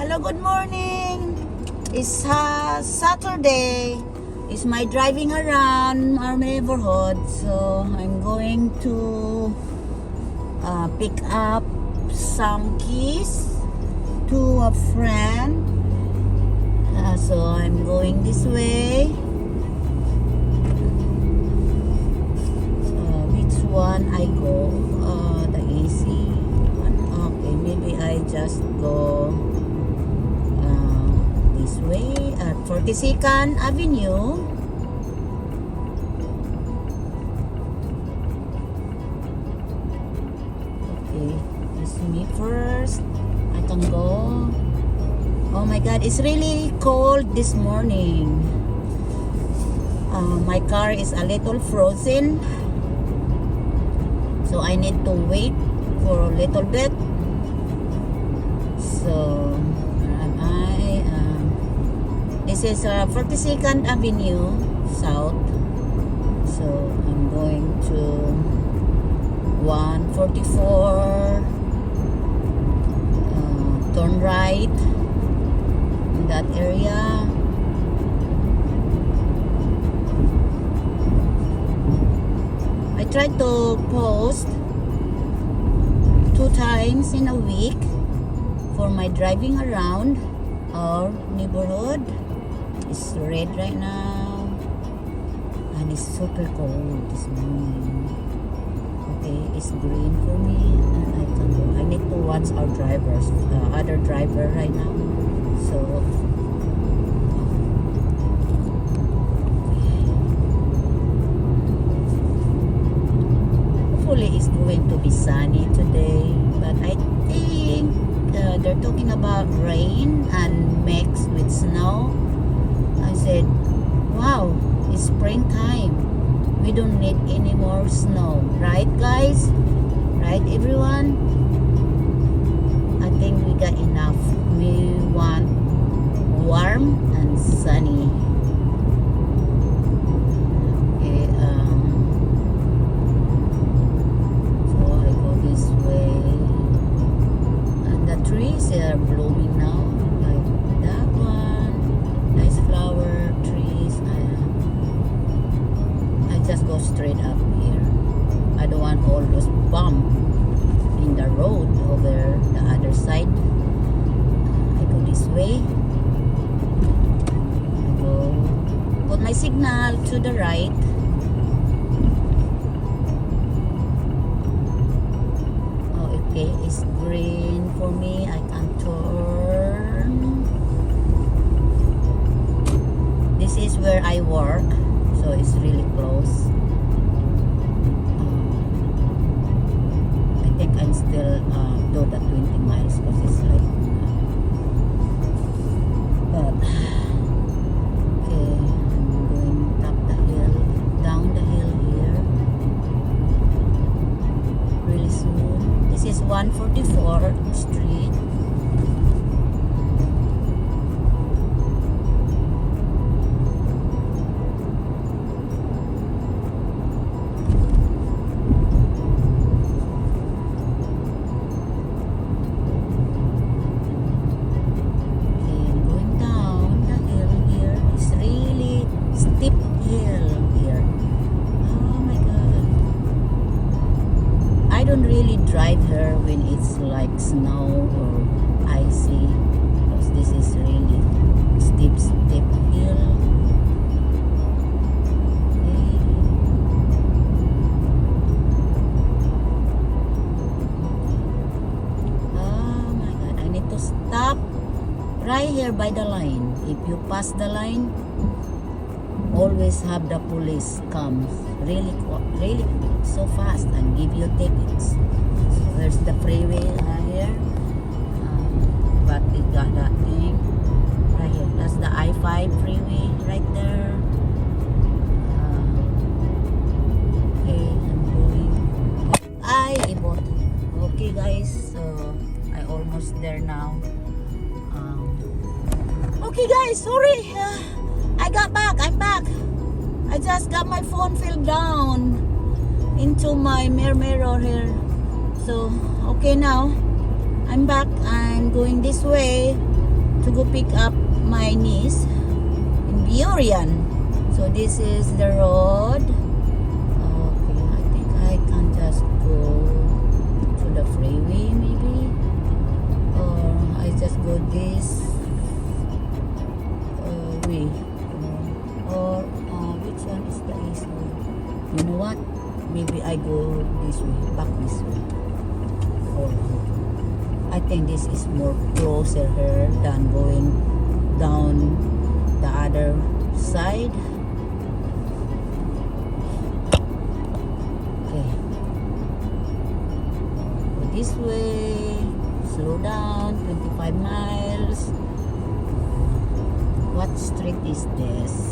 Hello, good morning. It's Saturday. It's my driving around our neighborhood. So I'm going to pick up some keys to a friend. So I'm going this way. Which one I go? The AC one. Okay, maybe I just go this way at 42nd Avenue. Okay, it's me first. I can go. Oh my God, it's really cold this morning. My car is a little frozen, so I need to wait for a little bit. So this is 42nd Avenue South. So I'm going to 144, turn right in that area. I try to post 2 times in a week for my driving around our neighborhood. It's red right now and it's super cold this morning. Okay, it's green for me and I can go. I need to watch our drivers, other driver right now. So hopefully it's going to be sunny today, but I think they're talking about rain and mixed with snow. I said, wow, it's springtime. We don't need any more snow. Right, guys? Right, everyone? I think we got enough. We want warm and sunny. Okay, so I go this way. And the trees are blooming now. Like that one. Nice flower trees. I just go straight up here. I don't want all those bump in the road over the other side. I go this way. I go put my signal to the right. Oh, okay, it's green for me. I can turn. This is where I work, so it's really close. I think I'm still do the 20 miles because it's like but okay, I'm going up the hill, down the hill here really soon. This is 144th Street. I don't really drive here when it's like snow or icy because this is really steep hill. Okay. Oh my God, I need to stop right here by the line. If you pass the line, always have the police come really quick, so fast and give you tickets. So there's the freeway here, but we got that thing right here. That's the I-5 freeway right there. Okay, I'm going. Okay guys, so I almost there now. Okay guys, sorry. I got back. I'm back. I just got my phone filled down into my mirror here. So okay, now I'm back. I'm going this way. to go pick up my niece in Biorian. So this is the road. Okay, I think I can just go to the freeway maybe, or I just go this way, or which one is the east way? You know what? Maybe I go this way, back this way. Or I think this is more closer here than going down the other side. Okay. Go this way. Slow down. 25 miles. What street is this?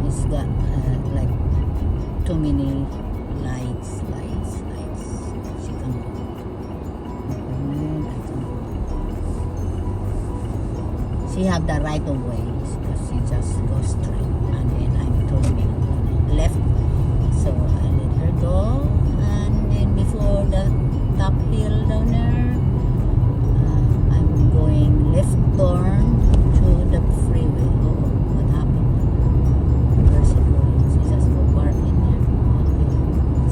It's got like too many lights. She can go. She have the right of way, so she just goes straight, and then I'm turning left. So I let her go, and then before the top hill down there, I'm going left turn to the freeway. Oh, what happened? Where's she going? She just go park in there. Okay.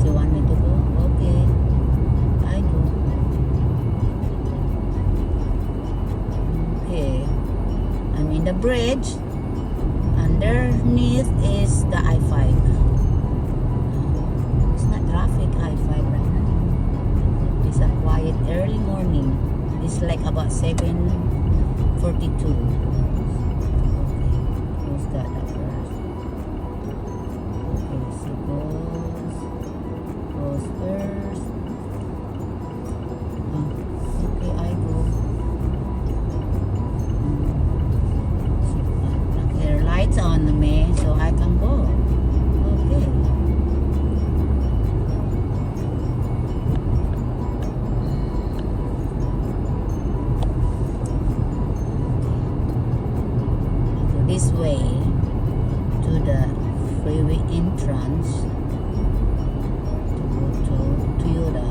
She want me to go? Okay. I do. Okay. I'm in the bridge. Underneath is the I-5. It's not traffic I-5 right now. It's a quiet early morning. It's like about 7:42. Who's that up first? Okay, she goes first. Okay, I go. Her lights on me, so I can go. Okay. This way to the freeway entrance to go to Toyota.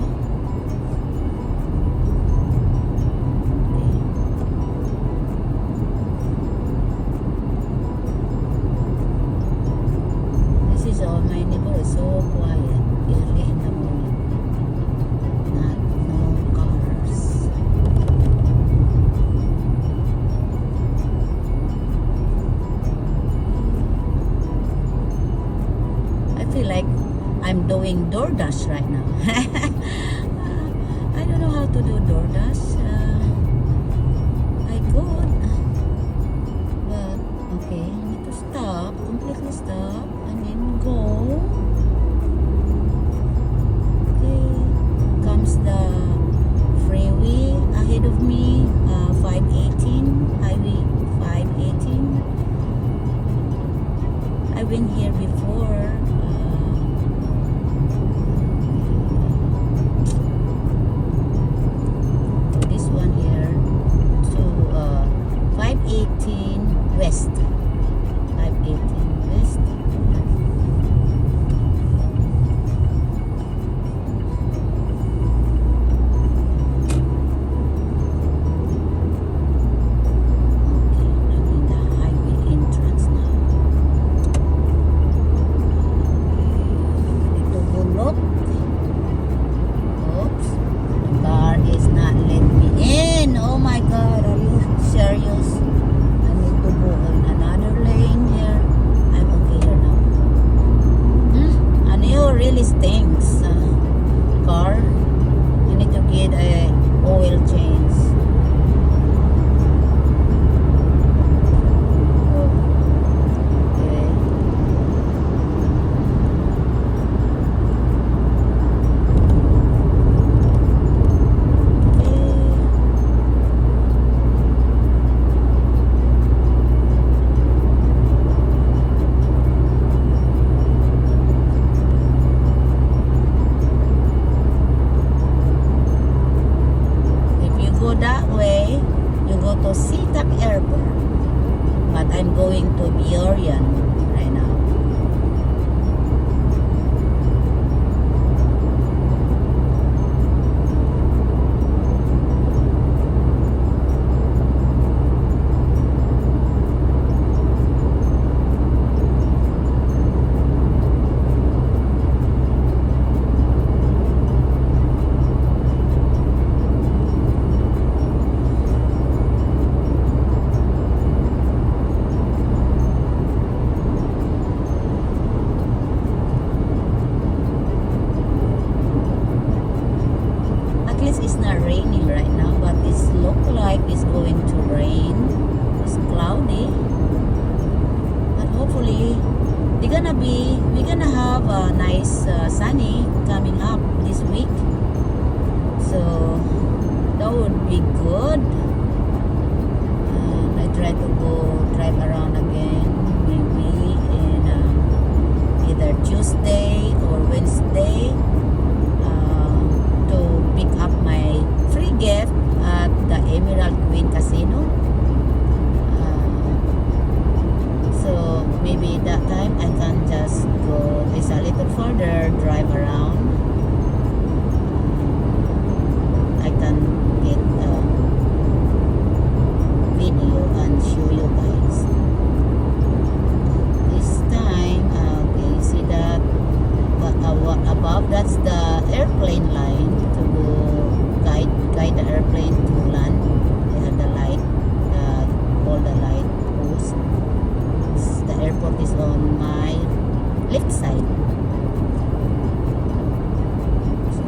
Okay. This is all my neighborhood, so quiet early in the morning. No cars. I feel like I'm doing DoorDash right now. I don't know how to do DoorDash. I could, but okay, I need to stop, completely stop, and then go. Okay, comes the freeway ahead of me, 518, highway 518. I've been here before. This one here to 518 West. 518 West. Really stinks. Car, you need to get a oil change. Okay. nice sunny coming up this week. So that would be good. And I try to go drive around again, maybe in either Tuesday or Wednesday, to pick up my free gift at the Emerald Queen Casino. So maybe that time I can just go is a little further, drive around. I can get a video and show you guys. This time, okay, see that above, that's the airplane line to go guide the airplane to land. They have the light, all the light posts. The airport is on my left side. So,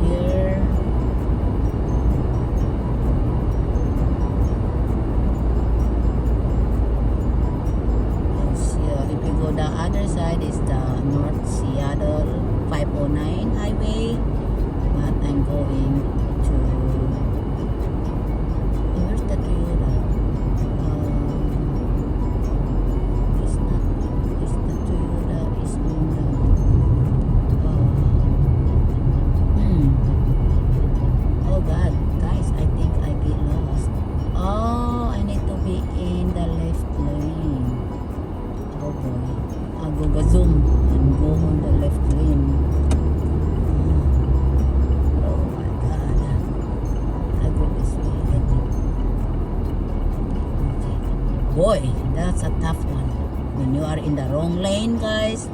here, if you go the other side is the North Seattle 509 highway, but I'm going to the Toyota. It's not. It's the Toyota. Is on the. Oh God, guys! I think I get lost. Oh, I need to be in the left lane. Oh boy, I'll go zoom and go on the left lane. Oh my God, I go this way. I think. Boy, that's a tough one. When you are in the wrong lane, guys,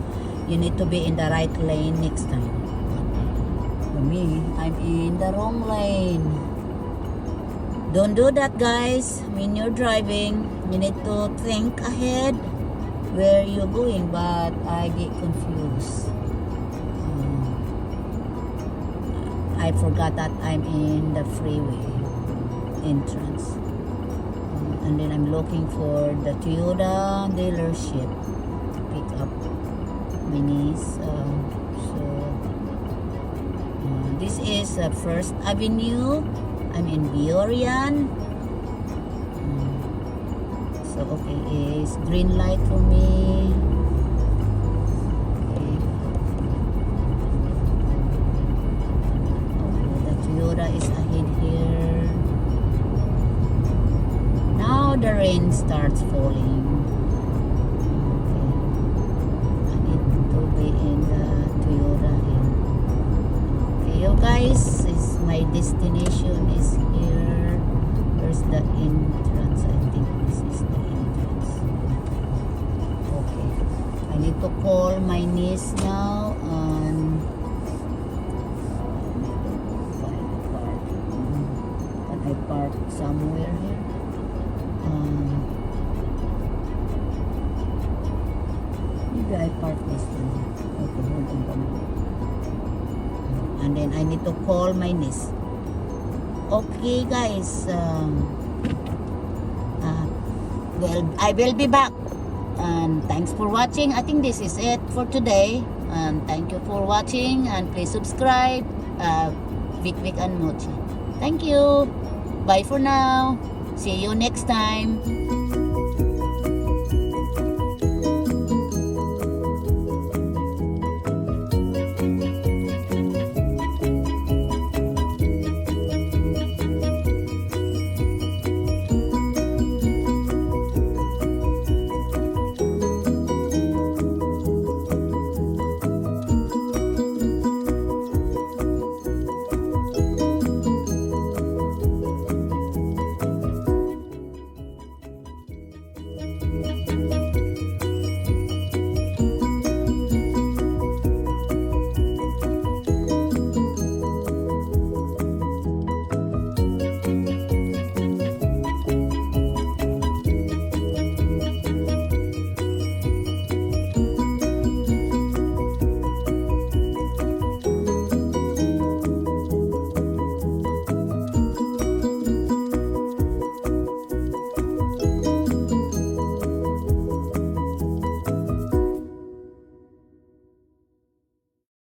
you need to be in the right lane next time. For me, I'm in the wrong lane. Don't do that, guys. When you're driving, you need to think ahead where you're going, but I get confused. I forgot that I'm in the freeway entrance. And then I'm looking for the Toyota dealership to pick up my niece. This is First Avenue. I'm in Biorian. So okay, is green light for me. Okay. The Toyota is ahead here. Now the rain starts falling. Okay. I need to be in the Toyota here. Okay, you guys, my destination is here. Where's the entrance? I think this is the entrance. Okay. I need to call my niece now and find a park. Can I park somewhere here? Maybe I park this one. Okay, hold on. And then I need to call my niece. Okay, guys. Well, I will be back. And thanks for watching. I think this is it for today. And thank you for watching. And please subscribe. Vic and Mochi. Thank you. Bye for now. See you next time.